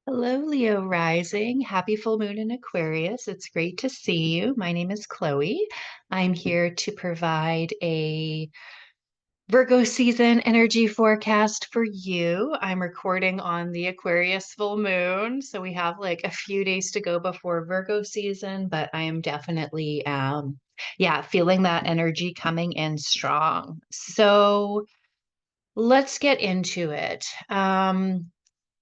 Hello, Leo rising. Happy full moon in Aquarius. It's great to see you. My name is Chloe. I'm here to provide a Virgo season energy forecast for you. I'm recording on the Aquarius full moon, so we have like a few days to go before Virgo season, but I am definitely yeah, feeling that energy coming in strong. So, let's get into it.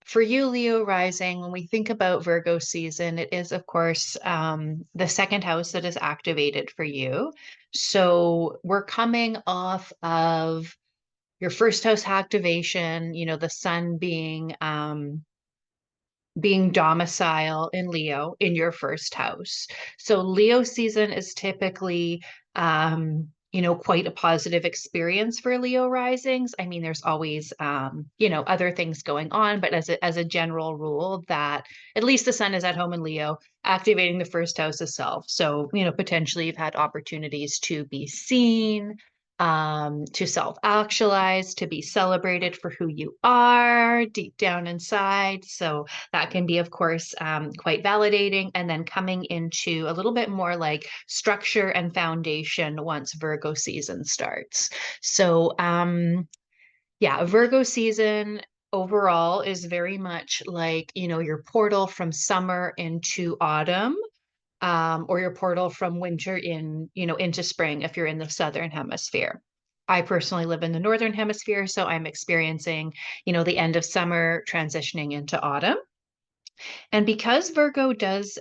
For you, Leo rising, when we think about Virgo season, it is, of course, the second house that is activated for you. So we're coming off of your first house activation, the sun being domicile in Leo in your first house. So Leo season is typically quite a positive experience for Leo risings. I mean, there's always other things going on, but as a general rule, that at least the sun is at home in Leo, activating the first house itself. So, potentially you've had opportunities to be seen, to self-actualize, to be celebrated for who you are deep down inside. So that can be, of course, quite validating. And then coming into a little bit more like structure and foundation once Virgo season starts. So, yeah, Virgo season overall is very much like, your portal from summer into autumn. Or your portal from winter into spring if you're in the southern hemisphere. I personally live in the northern hemisphere, so I'm experiencing, the end of summer transitioning into autumn. And because Virgo does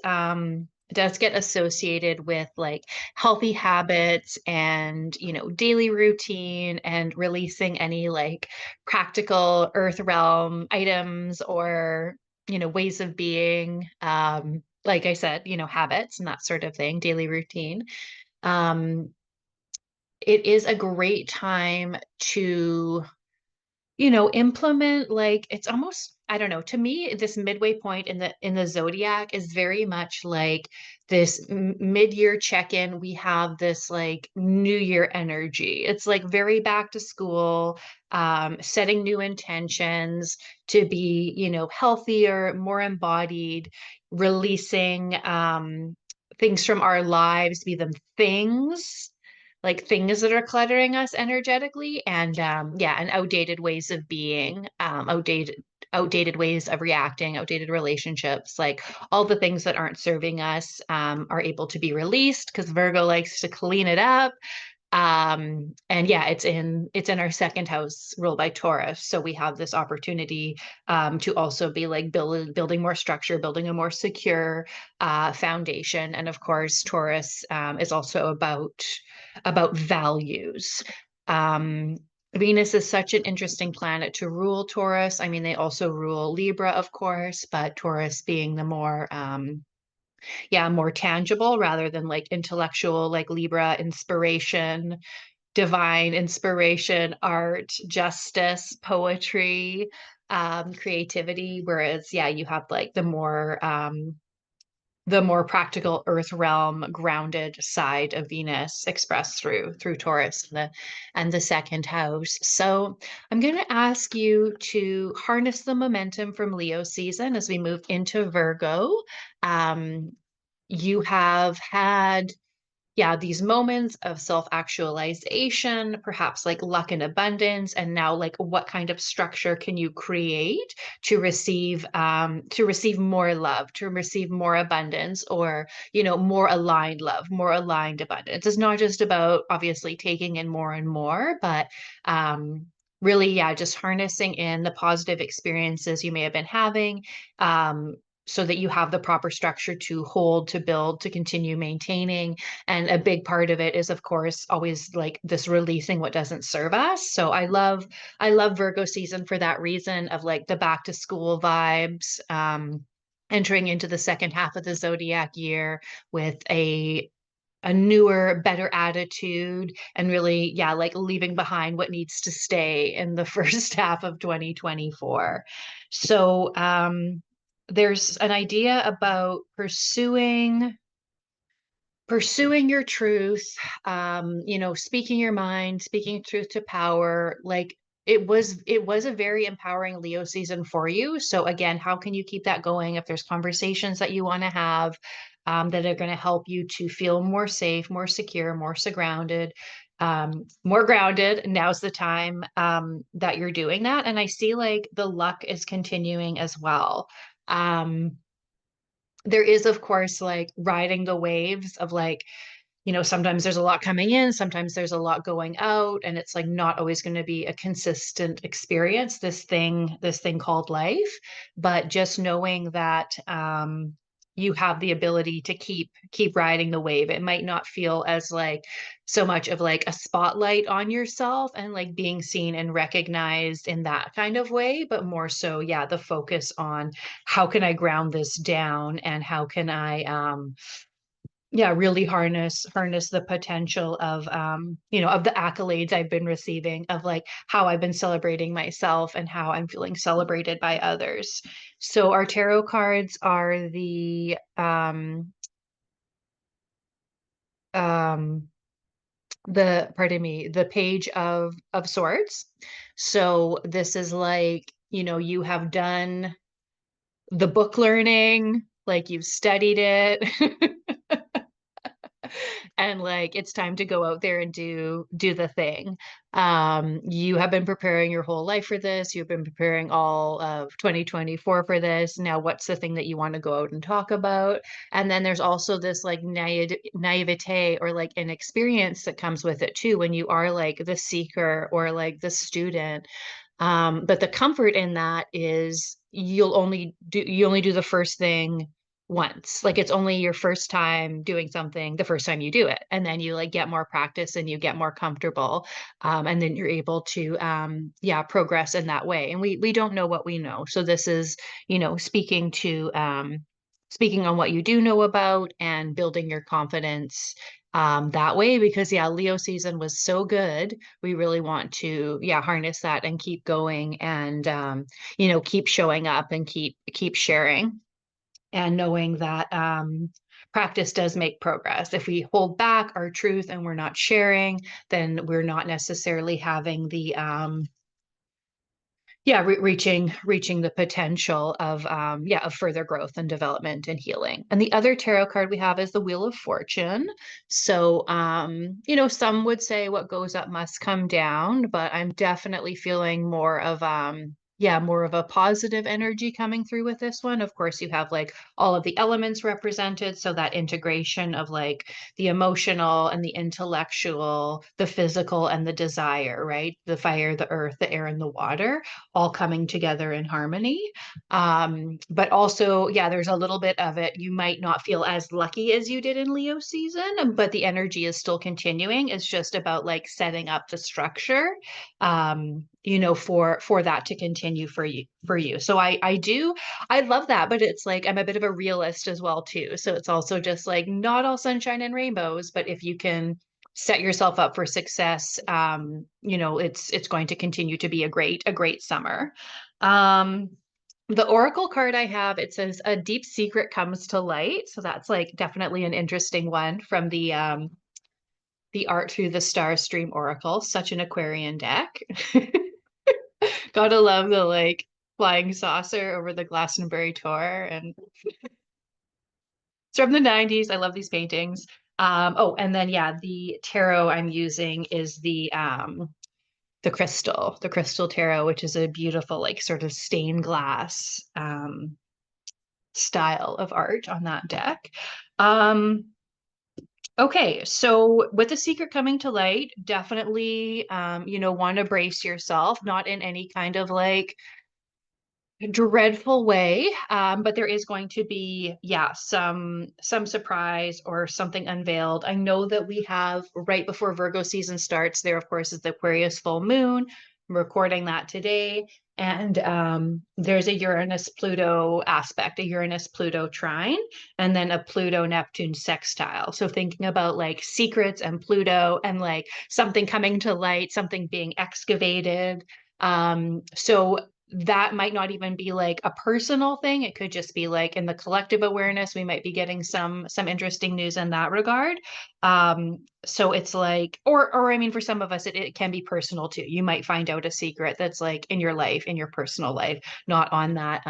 get associated with like healthy habits and daily routine and releasing any like practical earth realm items or ways of being, like I said, habits and that sort of thing, daily routine. um it is a great time to implement, like, it's almost, I don't know, to me this midway point in the zodiac is very much like this mid-year check-in. We have this like new year energy. It's like very back to school, setting new intentions to be, healthier, more embodied, releasing things from our lives, be them things like things that are cluttering us energetically, and yeah, and outdated ways of being, outdated ways of reacting, outdated relationships, like all the things that aren't serving us are able to be released because Virgo likes to clean it up. And yeah, it's in our second house ruled by Taurus, so we have this opportunity to also be like building more structure, building a more secure foundation. And of course Taurus is also about values. um Venus is such an interesting planet to rule Taurus. I mean, they also rule Libra, of course, but Taurus being the more yeah, more tangible rather than like intellectual, like Libra, inspiration, divine inspiration, art, justice, poetry, creativity. Whereas, yeah, you have like the more practical earth realm grounded side of Venus expressed through Taurus and the second house. So I'm going to ask you to harness the momentum from Leo season as we move into Virgo. Um, you have had, yeah, these moments of self-actualization, perhaps like luck and abundance, and now like what kind of structure can you create to receive more love, to receive more abundance, or more aligned love, more aligned abundance. It's not just about obviously taking in more and more, but really, yeah, just harnessing in the positive experiences you may have been having, so that you have the proper structure to hold, to build, to continue maintaining. And a big part of it is, of course, always like this releasing what doesn't serve us. So I love Virgo season for that reason of like the back to school vibes, entering into the second half of the zodiac year with a newer, better attitude, and really, yeah, like leaving behind what needs to stay in the first half of 2024. So, there's an idea about pursuing your truth, speaking your mind, speaking truth to power, like it was a very empowering Leo season for you. So again, how can you keep that going if there's conversations that you want to have that are going to help you to feel more safe, more secure, more grounded? Now's the time that you're doing that. And I see like the luck is continuing as well. Um, there is, of course, like riding the waves of like, sometimes there's a lot coming in, sometimes there's a lot going out, and it's like not always going to be a consistent experience, this thing called life. But just knowing that you have the ability to keep riding the wave. It might not feel as like so much of like a spotlight on yourself and like being seen and recognized in that kind of way, but more so, yeah, the focus on how can I ground this down and how can I yeah, really harness the potential of of the accolades I've been receiving, of like how I've been celebrating myself and how I'm feeling celebrated by others. So our tarot cards are um pardon me, the page of swords. So this is like, you have done the book learning, like you've studied it. And like it's time to go out there and do the thing. You have been preparing your whole life for this. You've been preparing all of 2024 for this. Now what's the thing that you want to go out and talk about? And then there's also this like naivete or like inexperience that comes with it too, when you are like the seeker or like the student. But the comfort in that is you only do the first thing once. Like it's only your first time doing something the first time you do it. And then you like get more practice and you get more comfortable. And then you're able to yeah, progress in that way. And we don't know what we know. So this is, speaking on what you do know about and building your confidence that way, because yeah, Leo season was so good. We really want to, yeah, harness that and keep going and keep showing up and keep sharing, and knowing that practice does make progress. If we hold back our truth and we're not sharing, then we're not necessarily having the yeah, reaching the potential of yeah, of further growth and development and healing. And the other tarot card we have is the Wheel of Fortune. So some would say what goes up must come down, but I'm definitely feeling more of yeah, more of a positive energy coming through with this one. Of course, you have like all of the elements represented, so that integration of like the emotional and the intellectual, the physical and the desire, right? The fire, the earth, the air, and the water all coming together in harmony. But also, yeah, there's a little bit of it. You might not feel as lucky as you did in Leo season, but the energy is still continuing. It's just about like setting up the structure, for that to continue for you. So I love that, but it's like I'm a bit of a realist as well too. So it's also just like not all sunshine and rainbows, but if you can set yourself up for success, it's going to continue to be a great summer. um the oracle card I have, it says a deep secret comes to light, so that's like definitely an interesting one from the art through the star stream oracle, such an Aquarian deck. Gotta love the like flying saucer over the Glastonbury tour, and it's from the 90s. I love these paintings. Oh, and then yeah, the tarot I'm using is the crystal tarot, which is a beautiful, like sort of stained glass style of art on that deck. Um, okay, so with the secret coming to light, definitely want to brace yourself, not in any kind of like dreadful way, but there is going to be, yeah, some surprise or something unveiled. I know that we have right before Virgo season starts, there of course is the Aquarius full moon. I'm recording that today, and there's a Uranus Pluto aspect, a Uranus Pluto trine, and then a Pluto Neptune sextile. So thinking about like secrets and Pluto and like something coming to light, something being excavated. So that might not even be like a personal thing. It could just be like in the collective awareness, we might be getting some interesting news in that regard. So it's like, or I mean, for some of us, it can be personal too. You might find out a secret that's like in your life, in your personal life, not on that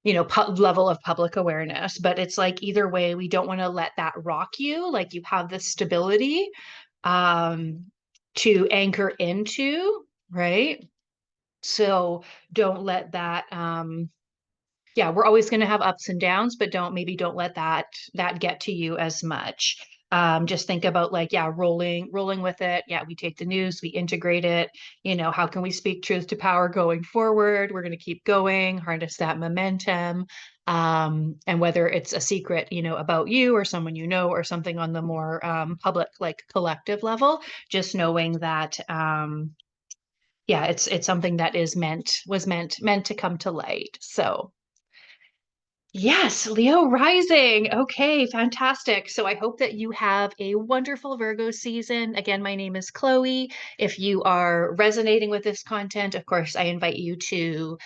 level of public awareness. But it's like either way, we don't want to let that rock you. Like you have this stability um to anchor into, right? So don't let that yeah, we're always going to have ups and downs, but don't let that get to you as much. Just think about like, yeah, rolling with it. Yeah, we take the news, we integrate it. How can we speak truth to power going forward? We're going to keep going, harness that momentum. And whether it's a secret, about you or someone or something on the more public, like collective level, just knowing that yeah, it's something that was meant to come to light. So yes, Leo rising. Okay, fantastic. So I hope that you have a wonderful Virgo season. Again, my name is Chloe. If you are resonating with this content, of course, I invite you to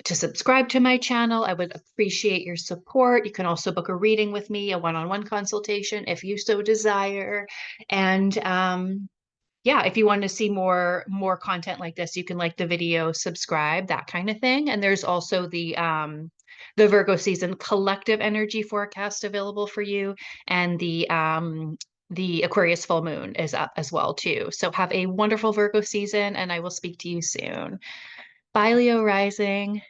subscribe to my channel. I would appreciate your support. You can also book a reading with me, a one-on-one consultation if you so desire. And yeah, if you want to see more content like this, you can like the video, subscribe, that kind of thing. And there's also the Virgo season collective energy forecast available for you, and the Aquarius full moon is up as well too. So have a wonderful Virgo season, and I will speak to you soon. Bye, Leo rising.